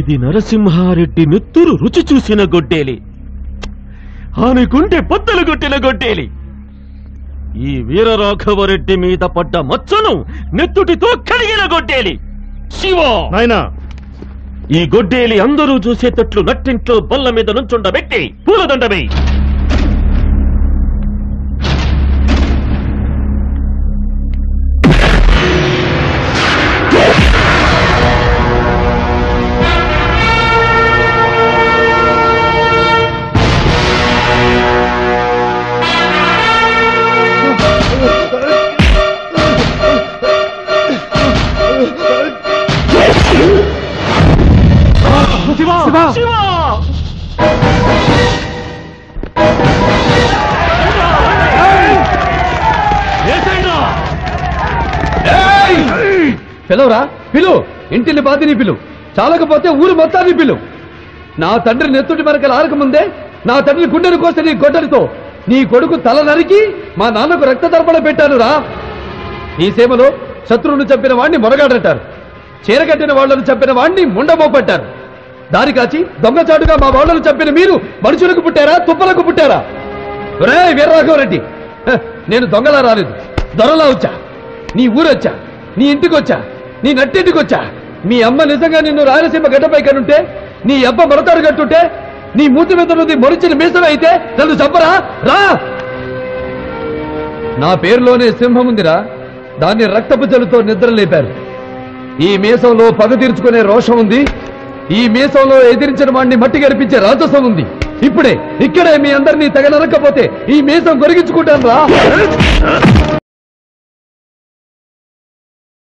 ఇది నరసింహారెడ్డి నెత్తురు రుచి చూసిన గొడ్డేలి, ఆనుకుంటే పొత్తలు కొట్టిన గొడ్డేలి. ఈ వీరరాఘవరెడ్డి మీద పడ్డ మచ్చను నెత్తుటితో కడిగిన గొడ్డేలి. శివ నాయనా, ఈ గొడ్డేలి అందరూ చూసేటట్లు నట్టింట్లో బల్ల మీద నుంచుండబెట్టి పూలదండమే. పిలవరా, పిలు. ఇంటిని బాధిని పిలు, చాలకపోతే ఊరు మొత్తాన్ని పిలు. నా తండ్రి నెత్తుటి మరకలు ఆరకముందే నా తండ్రి గుండెను కోసి నీ గొడ్డలితో నీ కొడుకు తల నరికి మా నాన్నకు రక్త తర్పణ పెట్టాను రా. ఈ సేమలో శత్రువును చంపిన వాణ్ణి మొరగాడంటారు, చీరగట్టిన వాళ్లను చంపిన వాణ్ణి ముండమోపట్టారు. దారి కాచి దొంగచాటుగా మా వాళ్లను చంపిన మీరు మనుషులకు పుట్టారా, తుప్పలకు పుట్టారా? రే వీరరాఘవరెడ్డి, నేను దొంగలా రాలేదు, దొరలా వచ్చా. నీ ఊరొచ్చా, నీ ఇంటికి వచ్చా, నీ నట్టింటికి వచ్చా. మీ అమ్మ నిజంగా నిన్ను రాయలసీమ గడ్డపై కనుంటే, నీ అబ్బ మరతాడు కట్టుంటే, నీ మూతి మీద నుండి మొరిచిన మీసమే అయితే నన్ను చంపరా? రా. నా పేరులోనే సింహం ఉందిరా, దాన్ని రక్తపు జలుతో నిద్ర లేపారు. ఈ మీసంలో పగ తీర్చుకునే రోషం ఉంది, ఈ మీసంలో ఎదిరించిన వాడిని మట్టి గరిపించే రాజసం ఉంది. ఇక్కడే మీ అందరినీ తెగ నరక్కపోతే ఈ మీసం గొరిగించుకుంటాను రా.